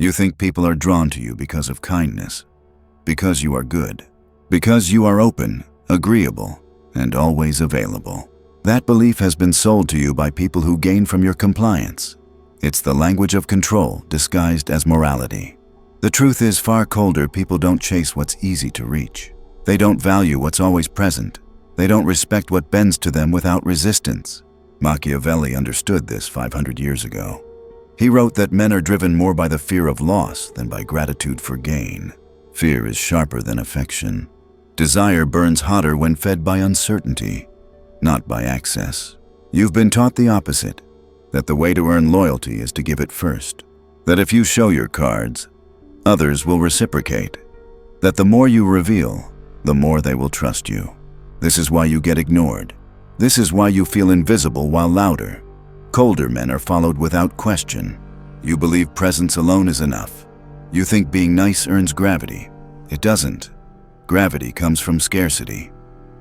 You think people are drawn to you because of kindness, because you are good, because you are open, agreeable, and always available. That belief has been sold to you by people who gain from your compliance. It's the language of control disguised as morality. The truth is, far colder people don't chase what's easy to reach. They don't value what's always present. They don't respect what bends to them without resistance. Machiavelli understood this 500 years ago. He wrote that men are driven more by the fear of loss than by gratitude for gain. Fear is sharper than affection. Desire burns hotter when fed by uncertainty, not by access. You've been taught the opposite, that the way to earn loyalty is to give it first. That if you show your cards, others will reciprocate. That the more you reveal, the more they will trust you. This is why you get ignored. This is why you feel invisible while louder. Colder men are followed without question. You believe presence alone is enough. You think being nice earns gravity. It doesn't. Gravity comes from scarcity.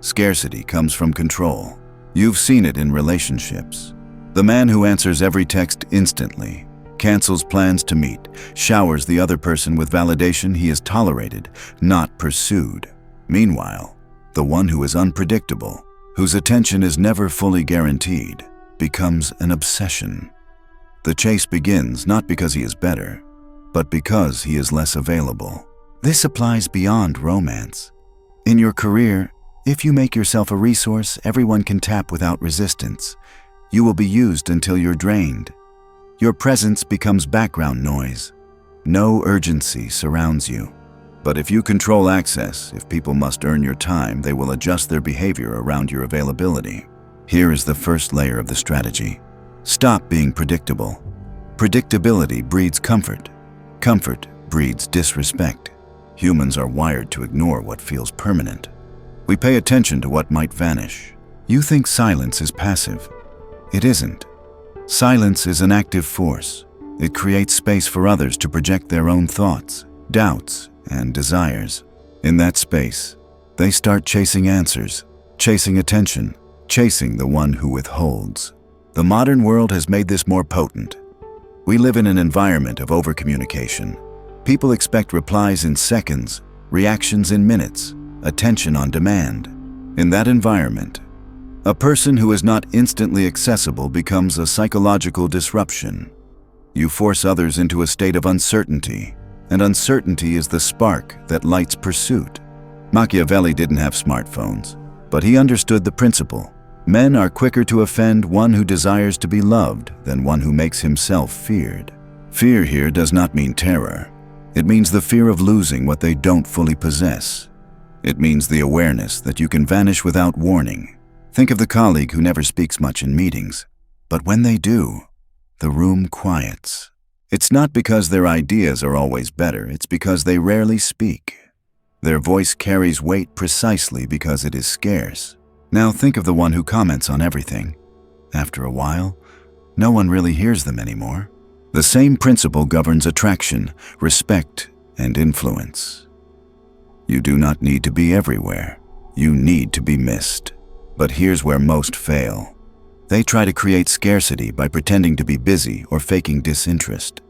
Scarcity comes from control. You've seen it in relationships. The man who answers every text instantly, cancels plans to meet, showers the other person with validation he is tolerated, not pursued. Meanwhile, the one who is unpredictable, whose attention is never fully guaranteed, becomes an obsession. The chase begins not because he is better, but because he is less available. This applies beyond romance. In your career, if you make yourself a resource everyone can tap without resistance, you will be used until you're drained. Your presence becomes background noise. No urgency surrounds you. But if you control access, if people must earn your time, they will adjust their behavior around your availability. Here is the first layer of the strategy. Stop being predictable. Predictability breeds comfort. Comfort breeds disrespect. Humans are wired to ignore what feels permanent. We pay attention to what might vanish. You think silence is passive. It isn't. Silence is an active force. It creates space for others to project their own thoughts, doubts, and desires. In that space, they start chasing answers, chasing attention, chasing the one who withholds. The modern world has made this more potent. We live in an environment of overcommunication. People expect replies in seconds, reactions in minutes, attention on demand. In that environment, a person who is not instantly accessible becomes a psychological disruption. You force others into a state of uncertainty, and uncertainty is the spark that lights pursuit. Machiavelli didn't have smartphones, but he understood the principle. Men are quicker to offend one who desires to be loved than one who makes himself feared. Fear here does not mean terror. It means the fear of losing what they don't fully possess. It means the awareness that you can vanish without warning. Think of the colleague who never speaks much in meetings, but when they do, the room quiets. It's not because their ideas are always better, it's because they rarely speak. Their voice carries weight precisely because it is scarce. Now think of the one who comments on everything. After a while, no one really hears them anymore. The same principle governs attraction, respect, and influence. You do not need to be everywhere. You need to be missed. But here's where most fail. They try to create scarcity by pretending to be busy or faking disinterest.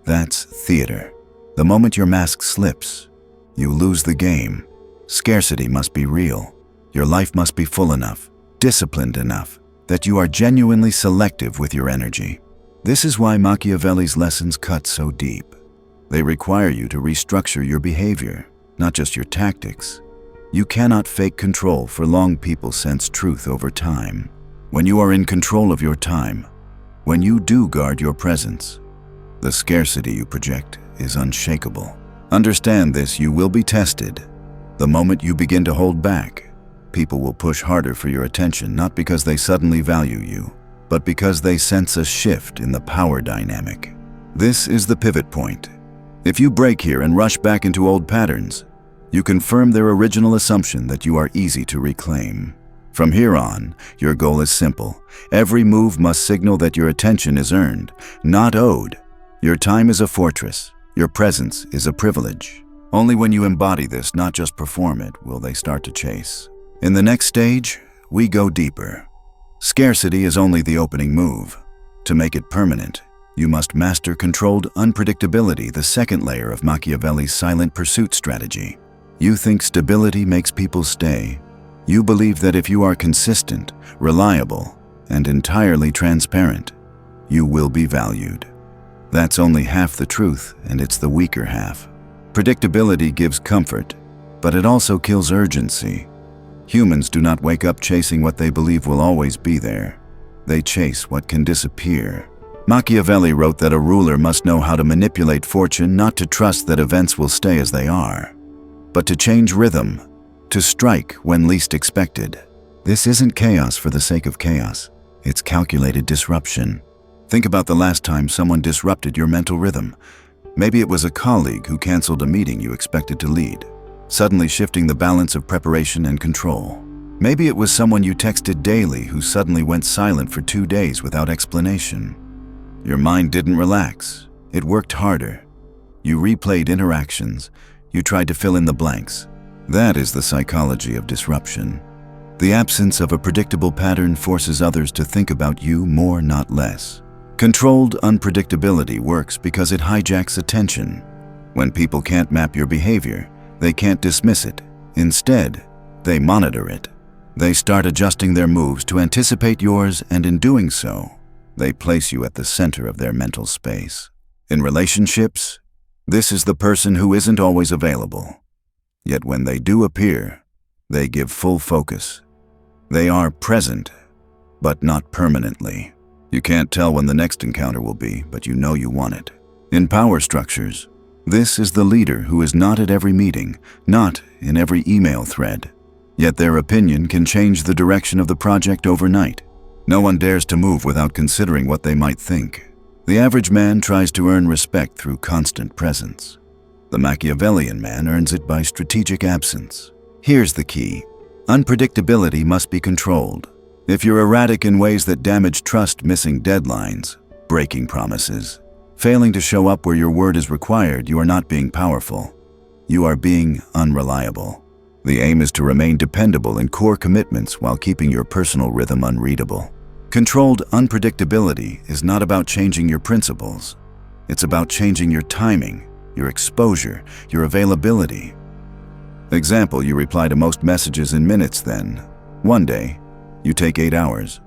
That's theater. The moment your mask slips, you lose the game. Scarcity must be real. Your life must be full enough, disciplined enough, that you are genuinely selective with your energy. This is why Machiavelli's lessons cut so deep. They require you to restructure your behavior, not just your tactics. You cannot fake control for long. People sense truth over time. When you are in control of your time, when you do guard your presence, the scarcity you project is unshakable. Understand this, you will be tested. The moment you begin to hold back, people will push harder for your attention, not because they suddenly value you, but because they sense a shift in the power dynamic. This is the pivot point. If you break here and rush back into old patterns, you confirm their original assumption that you are easy to reclaim. From here on, your goal is simple. Every move must signal that your attention is earned, not owed. Your time is a fortress. Your presence is a privilege. Only when you embody this, not just perform it, will they start to chase. In the next stage, we go deeper. Scarcity is only the opening move. To make it permanent, You must master controlled unpredictability, the second layer of Machiavelli's silent pursuit strategy. You think stability makes people stay. You believe that if you are consistent, reliable, and entirely transparent, you will be valued. That's only half the truth, and it's the weaker half. Predictability gives comfort, but it also kills urgency. Humans do not wake up chasing what they believe will always be there. They chase what can disappear. Machiavelli wrote that a ruler must know how to manipulate fortune, not to trust that events will stay as they are, but to change rhythm, to strike when least expected. This isn't chaos for the sake of chaos. It's calculated disruption. Think about the last time someone disrupted your mental rhythm. Maybe it was a colleague who canceled a meeting you expected to lead, suddenly shifting the balance of preparation and control. Maybe it was someone you texted daily who suddenly went silent for 2 days without explanation. Your mind didn't relax. It worked harder. You replayed interactions. You tried to fill in the blanks. That is the psychology of disruption. The absence of a predictable pattern forces others to think about you more, not less. Controlled unpredictability works because it hijacks attention. When people can't map your behavior, they can't dismiss it. Instead, they monitor it. They start adjusting their moves to anticipate yours, and in doing so, they place you at the center of their mental space. In relationships, this is the person who isn't always available. Yet when they do appear, they give full focus. They are present, but not permanently. You can't tell when the next encounter will be, but you know you want it. In power structures, this is the leader who is not at every meeting, not in every email thread. Yet their opinion can change the direction of the project overnight. No one dares to move without considering what they might think. The average man tries to earn respect through constant presence. The Machiavellian man earns it by strategic absence. Here's the key. Unpredictability must be controlled. If you're erratic in ways that damage trust, missing deadlines, breaking promises, failing to show up where your word is required, you are not being powerful. You are being unreliable. The aim is to remain dependable in core commitments while keeping your personal rhythm unreadable. Controlled unpredictability is not about changing your principles. It's about changing your timing, your exposure, your availability. Example, you reply to most messages in minutes, then one day, you take 8 hours.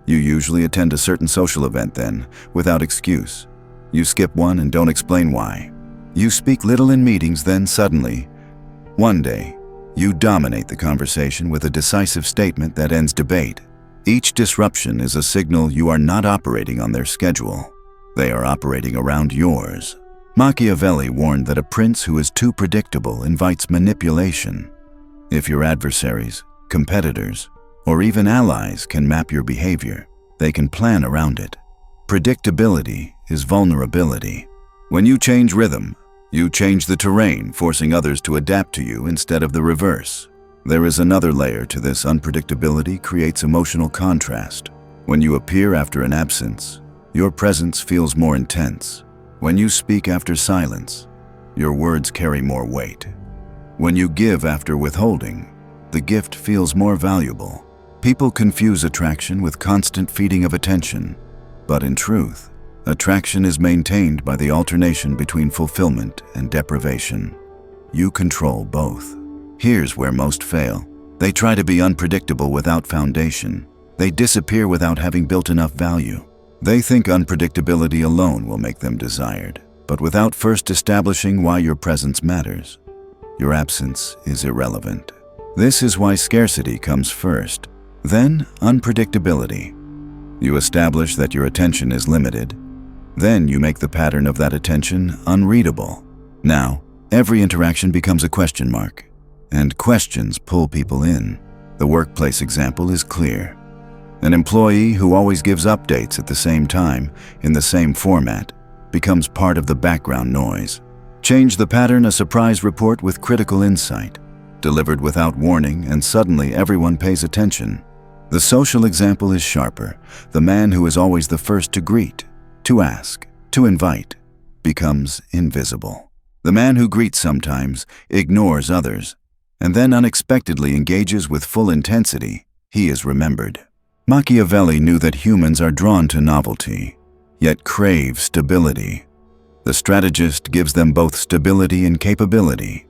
You usually attend a certain social event then, without excuse. You skip one and don't explain why. You speak little in meetings, then suddenly, one day, you dominate the conversation with a decisive statement that ends debate. Each disruption is a signal you are not operating on their schedule. They are operating around yours. Machiavelli warned that a prince who is too predictable invites manipulation. If your adversaries, competitors, or even allies can map your behavior, they can plan around it. Predictability is vulnerability. When you change rhythm, you change the terrain, forcing others to adapt to you instead of the reverse. There is another layer to this. Unpredictability creates emotional contrast. When you appear after an absence, your presence feels more intense. When you speak after silence, your words carry more weight. When you give after withholding, the gift feels more valuable. People confuse attraction with constant feeding of attention. But in truth, attraction is maintained by the alternation between fulfillment and deprivation. You control both. Here's where most fail. They try to be unpredictable without foundation. They disappear without having built enough value. They think unpredictability alone will make them desired, but without first establishing why your presence matters, your absence is irrelevant. This is why scarcity comes first, then unpredictability. You establish that your attention is limited, then you make the pattern of that attention unreadable. Now, every interaction becomes a question mark, and questions pull people in. The workplace example is clear. An employee who always gives updates at the same time, in the same format, becomes part of the background noise. Change the pattern, a surprise report with critical insight, delivered without warning, and suddenly everyone pays attention. The social example is sharper. The man who is always the first to greet, to ask, to invite, becomes invisible. The man who greets sometimes, ignores others, and then unexpectedly engages with full intensity, he is remembered. Machiavelli knew that humans are drawn to novelty, yet crave stability. The strategist gives them both stability in capability,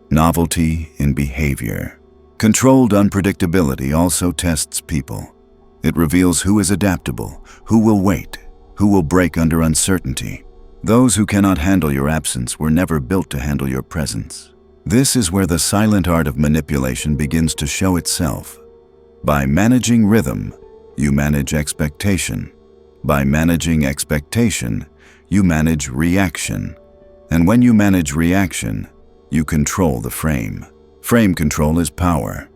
novelty in behavior. Controlled unpredictability also tests people. It reveals who is adaptable, who will wait, who will break under uncertainty. Those who cannot handle your absence were never built to handle your presence. This is where the silent art of manipulation begins to show itself. By managing rhythm, you manage expectation. By managing expectation, you manage reaction. And when you manage reaction, you control the frame. Frame control is power.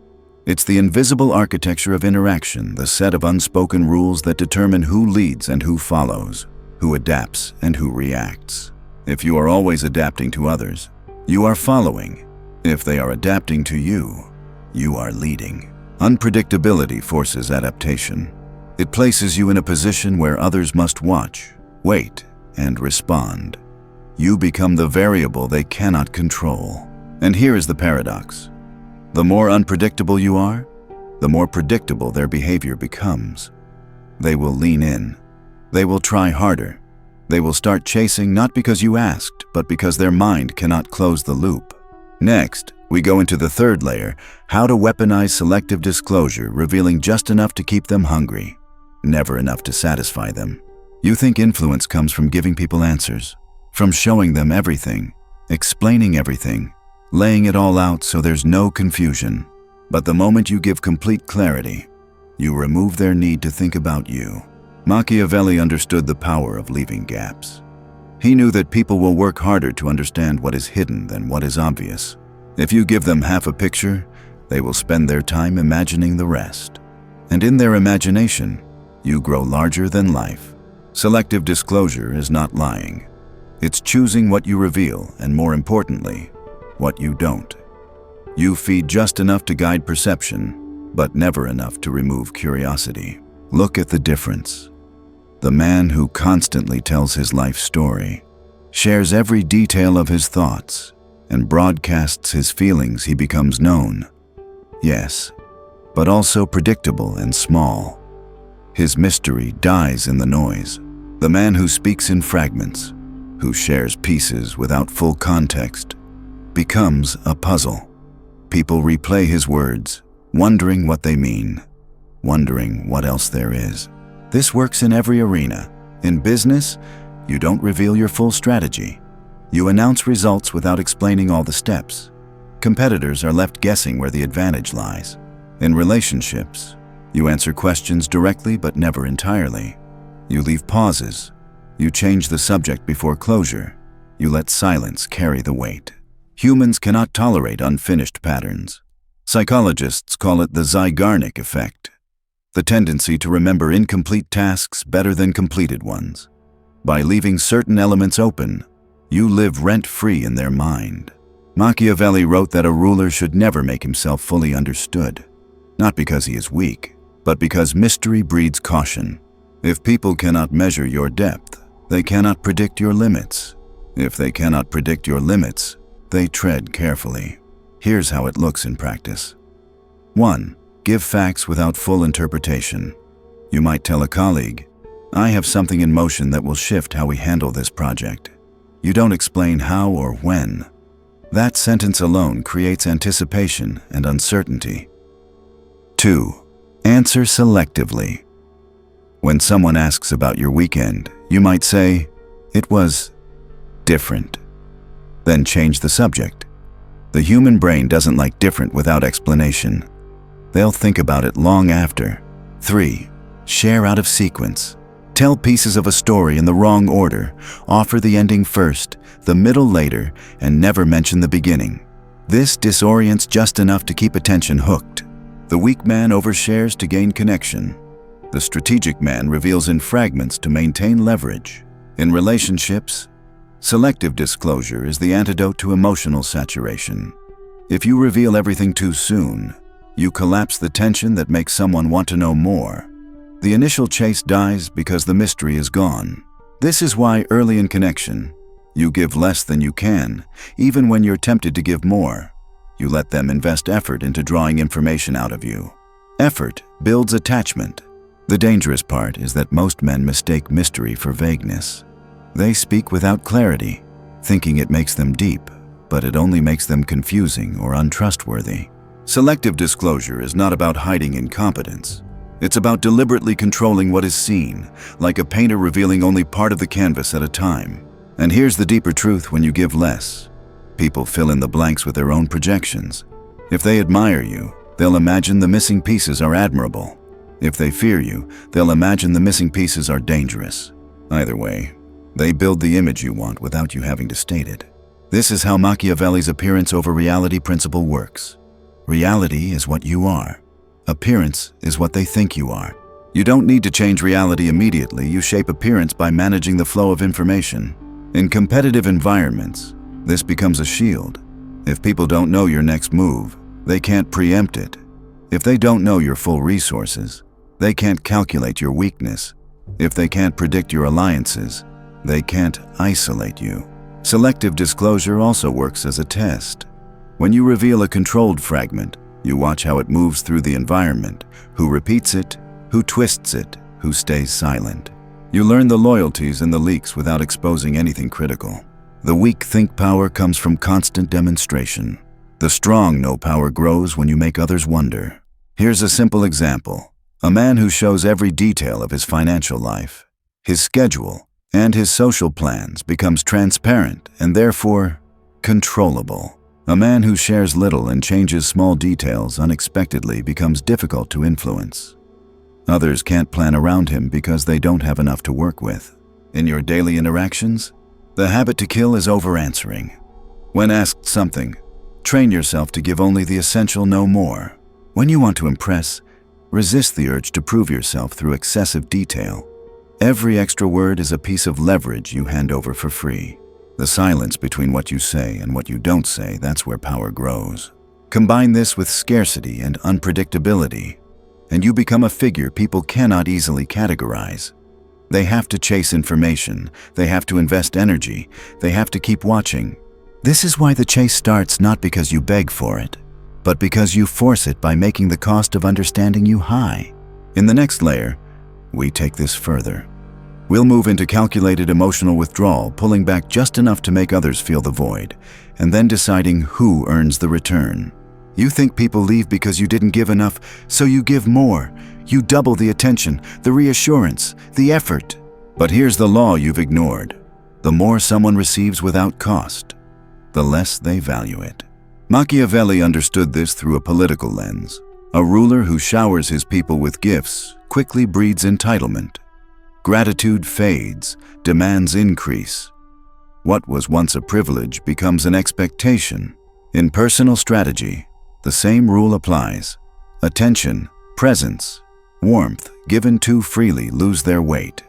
It's the invisible architecture of interaction, the set of unspoken rules that determine who leads and who follows, who adapts and who reacts. If you are always adapting to others, you are following. If they are adapting to you, you are leading. Unpredictability forces adaptation. It places you in a position where others must watch, wait, and respond. You become the variable they cannot control. And here is the paradox. The more unpredictable you are, the more predictable their behavior becomes. They will lean in. They will try harder. They will start chasing not because you asked, but because their mind cannot close the loop. Next, we go into the third layer, how to weaponize selective disclosure, revealing just enough to keep them hungry, never enough to satisfy them. You think influence comes from giving people answers, from showing them everything, explaining everything, laying it all out so there's no confusion. But the moment you give complete clarity, you remove their need to think about you. Machiavelli understood the power of leaving gaps. He knew that people will work harder to understand what is hidden than what is obvious. If you give them half a picture, they will spend their time imagining the rest. And in their imagination, you grow larger than life. Selective disclosure is not lying. It's choosing what you reveal, and more importantly, what you don't. You feed just enough to guide perception, but never enough to remove curiosity. Look at the difference. The man who constantly tells his life story, shares every detail of his thoughts, and broadcasts his feelings, he becomes known. Yes, but also predictable and small. His mystery dies in the noise. The man who speaks in fragments, who shares pieces without full context, becomes a puzzle. People replay his words, wondering what they mean, wondering what else there is. This works in every arena. In business, you don't reveal your full strategy. You announce results without explaining all the steps. Competitors are left guessing where the advantage lies. In relationships, you answer questions directly but never entirely. You leave pauses. You change the subject before closure. You let silence carry the weight. Humans cannot tolerate unfinished patterns. Psychologists call it the Zeigarnik effect, the tendency to remember incomplete tasks better than completed ones. By leaving certain elements open, you live rent-free in their mind. Machiavelli wrote that a ruler should never make himself fully understood, not because he is weak, but because mystery breeds caution. If people cannot measure your depth, they cannot predict your limits. If they cannot predict your limits, they tread carefully. Here's how it looks in practice. 1. Give facts without full interpretation. You might tell a colleague, "I have something in motion that will shift how we handle this project." You don't explain how or when. That sentence alone creates anticipation and uncertainty. 2. Answer selectively. When someone asks about your weekend, you might say, "It was different." Then change the subject. The human brain doesn't like different without explanation. They'll think about it long after. 3. Share out of sequence. Tell pieces of a story in the wrong order. Offer the ending first, the middle later, and never mention the beginning. This disorients just enough to keep attention hooked. The weak man overshares to gain connection. The strategic man reveals in fragments to maintain leverage. In relationships, selective disclosure is the antidote to emotional saturation. If you reveal everything too soon, you collapse the tension that makes someone want to know more. The initial chase dies because the mystery is gone. This is why early in connection, you give less than you can, even when you're tempted to give more. You let them invest effort into drawing information out of you. Effort builds attachment. The dangerous part is that most men mistake mystery for vagueness. They speak without clarity, thinking it makes them deep, but it only makes them confusing or untrustworthy. Selective disclosure is not about hiding incompetence. It's about deliberately controlling what is seen, like a painter revealing only part of the canvas at a time. And here's the deeper truth: when you give less, people fill in the blanks with their own projections. If they admire you, they'll imagine the missing pieces are admirable. If they fear you, they'll imagine the missing pieces are dangerous. Either way, they build the image you want without you having to state it. This is how Machiavelli's appearance over reality principle works. Reality is what you are. Appearance is what they think you are. You don't need to change reality immediately. You shape appearance by managing the flow of information. In competitive environments, this becomes a shield. If people don't know your next move, they can't preempt it. If they don't know your full resources, they can't calculate your weakness. If they can't predict your alliances, they can't isolate you. Selective disclosure also works as a test. When you reveal a controlled fragment, you watch how it moves through the environment, who repeats it, who twists it, who stays silent. You learn the loyalties and the leaks without exposing anything critical. The weak think power comes from constant demonstration. The strong know power grows when you make others wonder. Here's a simple example. A man who shows every detail of his financial life, his schedule, and his social plans becomes transparent and therefore controllable. A man who shares little and changes small details unexpectedly becomes difficult to influence. Others can't plan around him because they don't have enough to work with. In your daily interactions, the habit to kill is over-answering. When asked something, train yourself to give only the essential, no more. When you want to impress, resist the urge to prove yourself through excessive detail. Every extra word is a piece of leverage you hand over for free. The silence between what you say and what you don't say, that's where power grows. Combine this with scarcity and unpredictability, and you become a figure people cannot easily categorize. They have to chase information, they have to invest energy, they have to keep watching. This is why the chase starts not because you beg for it, but because you force it by making the cost of understanding you high. In the next layer, we take this further. We'll move into calculated emotional withdrawal, pulling back just enough to make others feel the void, and then deciding who earns the return. You think people leave because you didn't give enough, so you give more. You double the attention, the reassurance, the effort. But here's the law you've ignored. The more someone receives without cost, the less they value it. Machiavelli understood this through a political lens. A ruler who showers his people with gifts quickly breeds entitlement. Gratitude fades, demands increase. What was once a privilege becomes an expectation. In personal strategy, the same rule applies. Attention, presence, warmth given too freely lose their weight.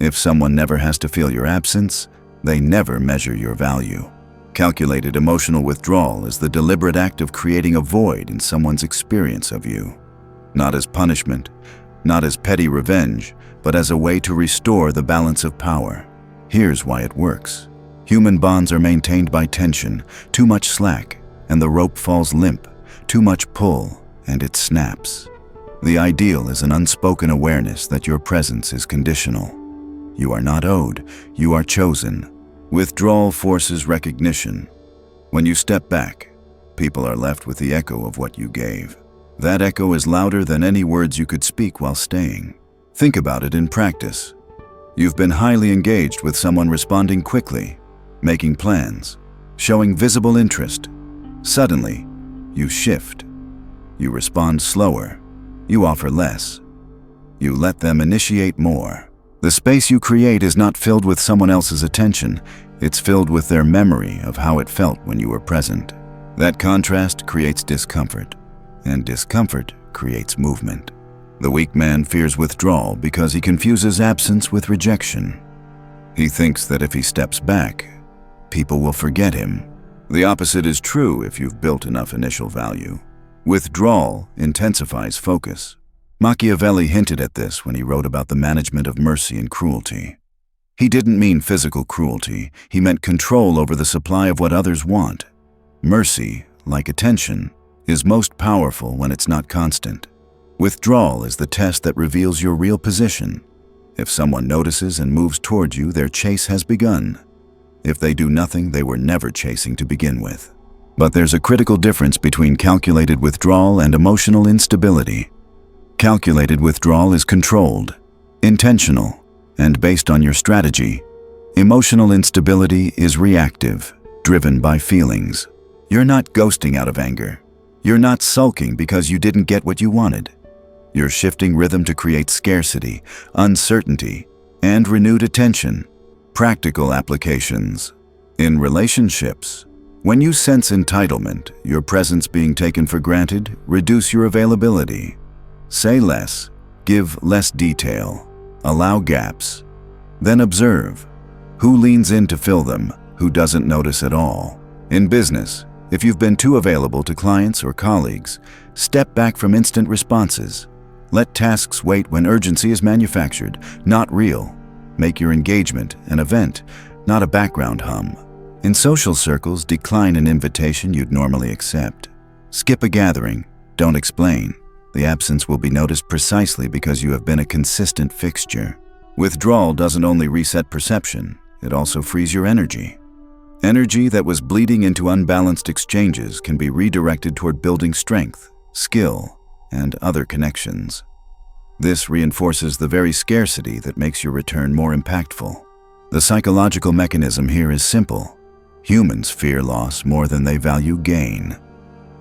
If someone never has to feel your absence, they never measure your value. Calculated emotional withdrawal is the deliberate act of creating a void in someone's experience of you. Not as punishment, not as petty revenge, but as a way to restore the balance of power. Here's why it works. Human bonds are maintained by tension, too much slack, and the rope falls limp, too much pull, and it snaps. The ideal is an unspoken awareness that your presence is conditional. You are not owed, you are chosen. Withdrawal forces recognition. When you step back, people are left with the echo of what you gave. That echo is louder than any words you could speak while staying. Think about it in practice. You've been highly engaged with someone, responding quickly, making plans, showing visible interest. Suddenly, you shift. You respond slower. You offer less. You let them initiate more. The space you create is not filled with someone else's attention. It's filled with their memory of how it felt when you were present. That contrast creates discomfort, and discomfort creates movement. The weak man fears withdrawal because he confuses absence with rejection. He thinks that if he steps back, people will forget him. The opposite is true if you've built enough initial value. Withdrawal intensifies focus. Machiavelli hinted at this when he wrote about the management of mercy and cruelty. He didn't mean physical cruelty, he meant control over the supply of what others want. Mercy, like attention, is most powerful when it's not constant. Withdrawal is the test that reveals your real position. If someone notices and moves towards you, their chase has begun. If they do nothing, they were never chasing to begin with. But there's a critical difference between calculated withdrawal and emotional instability. Calculated withdrawal is controlled, intentional, and based on your strategy. Emotional instability is reactive, driven by feelings. You're not ghosting out of anger. You're not sulking because you didn't get what you wanted. You're shifting rhythm to create scarcity, uncertainty, and renewed attention. Practical applications. In relationships, when you sense entitlement, your presence being taken for granted, reduce your availability. Say less, give less detail, allow gaps. Then observe. Who leans in to fill them, who doesn't notice at all? In business, if you've been too available to clients or colleagues, step back from instant responses. Let tasks wait when urgency is manufactured, not real. Make your engagement an event, not a background hum. In social circles, decline an invitation you'd normally accept. Skip a gathering, don't explain. The absence will be noticed precisely because you have been a consistent fixture. Withdrawal doesn't only reset perception, it also frees your energy. Energy that was bleeding into unbalanced exchanges can be redirected toward building strength, skill, and other connections. This reinforces the very scarcity that makes your return more impactful. The psychological mechanism here is simple. Humans fear loss more than they value gain.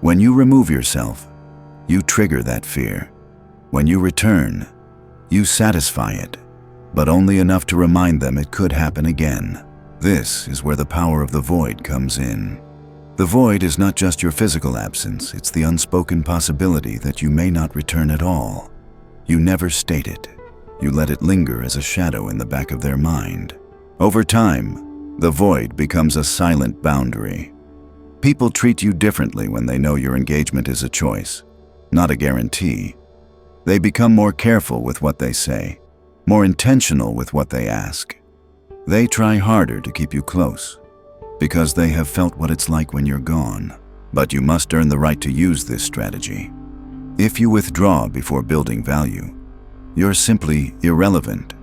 When you remove yourself, you trigger that fear. When you return, you satisfy it, but only enough to remind them it could happen again. This is where the power of the void comes in. The void is not just your physical absence, it's the unspoken possibility that you may not return at all. You never state it. You let it linger as a shadow in the back of their mind. Over time, the void becomes a silent boundary. People treat you differently when they know your engagement is a choice, not a guarantee. They become more careful with what they say, more intentional with what they ask. They try harder to keep you close, because they have felt what it's like when you're gone. But you must earn the right to use this strategy. If you withdraw before building value, you're simply irrelevant.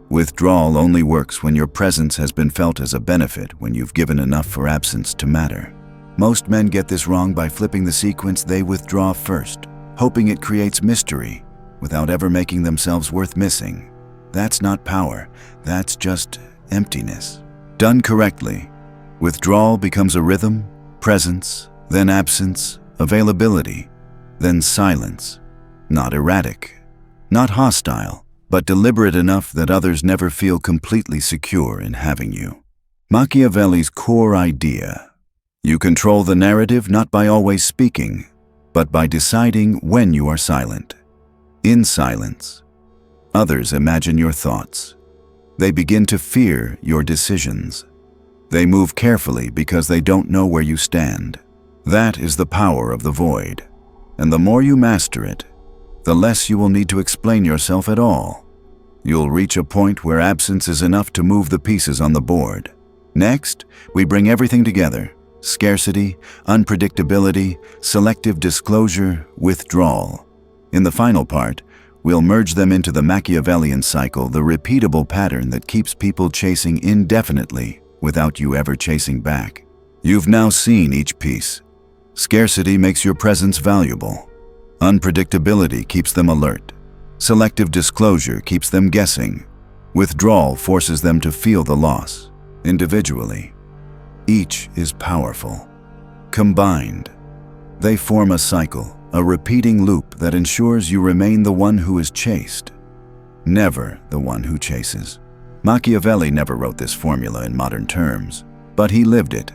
Withdrawal only works when your presence has been felt as a benefit, when you've given enough for absence to matter. Most men get this wrong by flipping the sequence. They withdraw first, hoping it creates mystery, without ever making themselves worth missing. That's not power, that's just emptiness. Done correctly, withdrawal becomes a rhythm, presence, then absence, availability, then silence. Not erratic, not hostile, but deliberate enough that others never feel completely secure in having you. Machiavelli's core idea. You control the narrative not by always speaking, but by deciding when you are silent. In silence, others imagine your thoughts. They begin to fear your decisions. They move carefully because they don't know where you stand. That is the power of the void. And the more you master it, the less you will need to explain yourself at all. You'll reach a point where absence is enough to move the pieces on the board. Next, we bring everything together. Scarcity, unpredictability, selective disclosure, withdrawal. In the final part, we'll merge them into the Machiavellian cycle, the repeatable pattern that keeps people chasing indefinitely without you ever chasing back. You've now seen each piece. Scarcity makes your presence valuable. Unpredictability keeps them alert. Selective disclosure keeps them guessing. Withdrawal forces them to feel the loss, individually. Each is powerful. Combined, they form a cycle, a repeating loop that ensures you remain the one who is chased, never the one who chases. Machiavelli never wrote this formula in modern terms, but he lived it.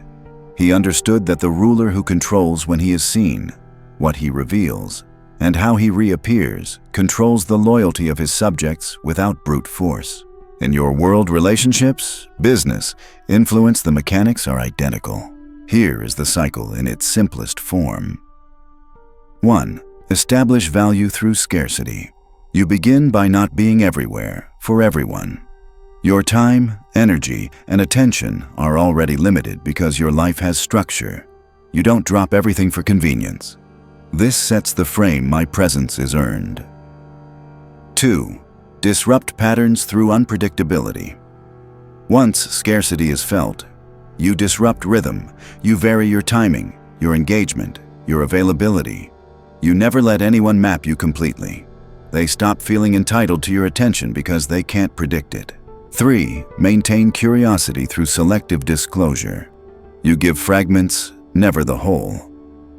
He understood that the ruler who controls when he is seen, what he reveals, and how he reappears, controls the loyalty of his subjects without brute force. In your world relationships, business, influence, the mechanics are identical. Here is the cycle in its simplest form. 1. Establish value through scarcity. You begin by not being everywhere, for everyone. Your time, energy, and attention are already limited because your life has structure. You don't drop everything for convenience. This sets the frame my presence is earned. 2. Disrupt patterns through unpredictability. Once scarcity is felt, you disrupt rhythm, you vary your timing, your engagement, your availability. You never let anyone map you completely. They stop feeling entitled to your attention because they can't predict it. 3. Maintain curiosity through selective disclosure. You give fragments, never the whole.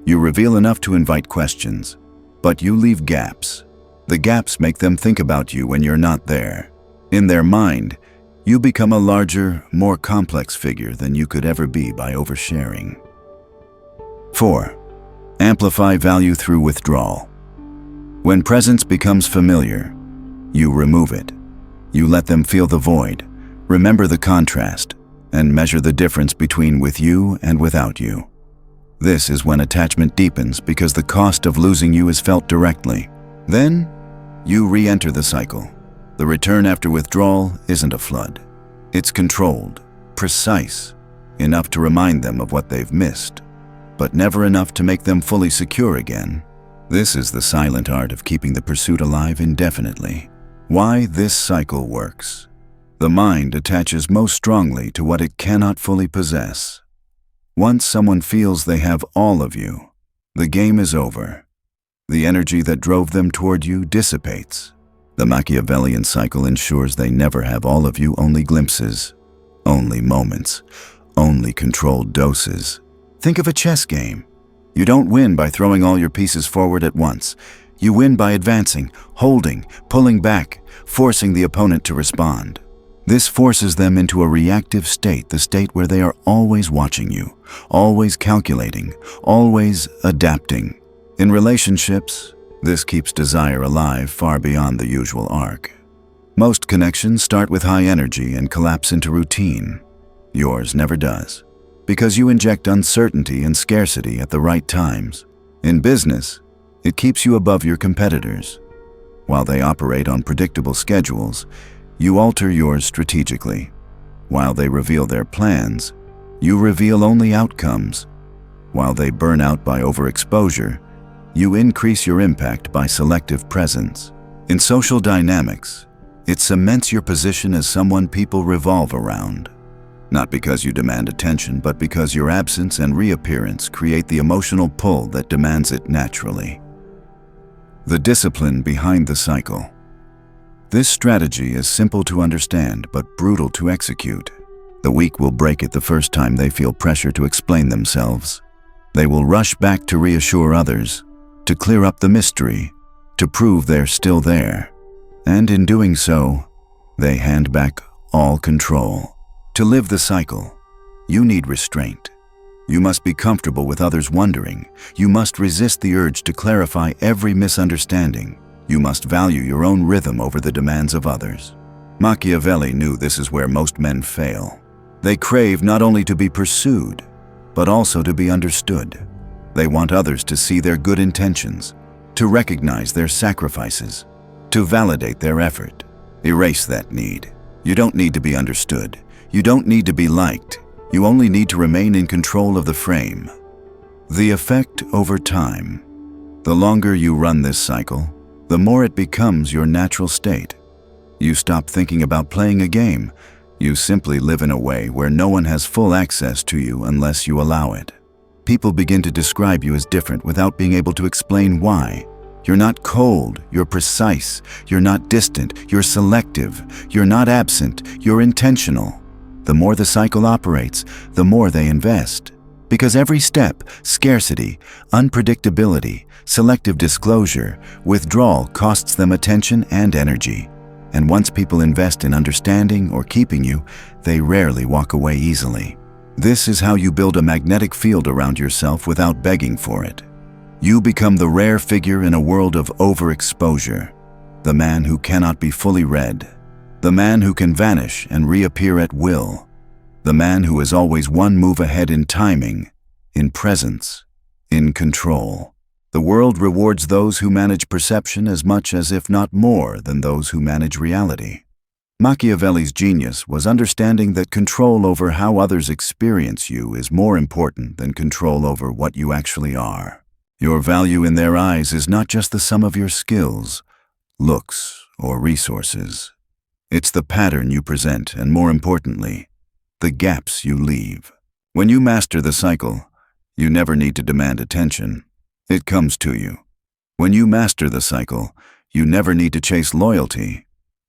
You reveal enough to invite questions, but you leave gaps. The gaps make them think about you when you're not there. In their mind, you become a larger, more complex figure than you could ever be by oversharing. 4. Amplify value through withdrawal. When presence becomes familiar, you remove it. You let them feel the void, remember the contrast, and measure the difference between with you and without you. This is when attachment deepens because the cost of losing you is felt directly. Then, you re-enter the cycle. The return after withdrawal isn't a flood. It's controlled, precise, enough to remind them of what they've missed, but never enough to make them fully secure again. This is the silent art of keeping the pursuit alive indefinitely. Why this cycle works. The mind attaches most strongly to what it cannot fully possess. Once someone feels they have all of you, the game is over. The energy that drove them toward you dissipates. The Machiavellian cycle ensures they never have all of you, only glimpses, only moments, only controlled doses. Think of a chess game. You don't win by throwing all your pieces forward at once. You win by advancing, holding, pulling back, forcing the opponent to respond. This forces them into a reactive state, the state where they are always watching you, always calculating, always adapting. In relationships, this keeps desire alive far beyond the usual arc. Most connections start with high energy and collapse into routine. Yours never does, because you inject uncertainty and scarcity at the right times. In business, it keeps you above your competitors. While they operate on predictable schedules, you alter yours strategically. While they reveal their plans, you reveal only outcomes. While they burn out by overexposure, you increase your impact by selective presence. In social dynamics, it cements your position as someone people revolve around. Not because you demand attention, but because your absence and reappearance create the emotional pull that demands it naturally. The discipline behind the cycle. This strategy is simple to understand but brutal to execute. The weak will break it the first time they feel pressure to explain themselves. They will rush back to reassure others, to clear up the mystery, to prove they're still there. And in doing so, they hand back all control. To live the cycle, you need restraint. You must be comfortable with others wondering. You must resist the urge to clarify every misunderstanding. You must value your own rhythm over the demands of others. Machiavelli knew this is where most men fail. They crave not only to be pursued, but also to be understood. They want others to see their good intentions, to recognize their sacrifices, to validate their effort. Erase that need. You don't need to be understood. You don't need to be liked. You only need to remain in control of the frame. The effect over time. The longer you run this cycle, the more it becomes your natural state. You stop thinking about playing a game. You simply live in a way where no one has full access to you unless you allow it. People begin to describe you as different without being able to explain why. You're not cold, you're precise. You're not distant, you're selective. You're not absent, you're intentional. The more the cycle operates, the more they invest. Because every step, scarcity, unpredictability, selective disclosure, withdrawal costs them attention and energy. And once people invest in understanding or keeping you, they rarely walk away easily. This is how you build a magnetic field around yourself without begging for it. You become the rare figure in a world of overexposure, the man who cannot be fully read, the man who can vanish and reappear at will, the man who is always one move ahead in timing, in presence, in control. The world rewards those who manage perception as much as if not more than those who manage reality. Machiavelli's genius was understanding that control over how others experience you is more important than control over what you actually are. Your value in their eyes is not just the sum of your skills, looks, or resources. It's the pattern you present, and more importantly, the gaps you leave. When you master the cycle, you never need to demand attention. It comes to you. When you master the cycle, you never need to chase loyalty.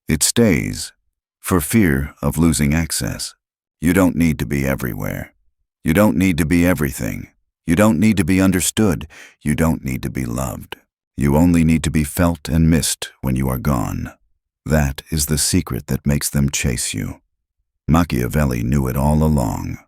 It stays, for fear of losing access. You don't need to be everywhere. You don't need to be everything. You don't need to be understood. You don't need to be loved. You only need to be felt and missed when you are gone. That is the secret that makes them chase you. Machiavelli knew it all along.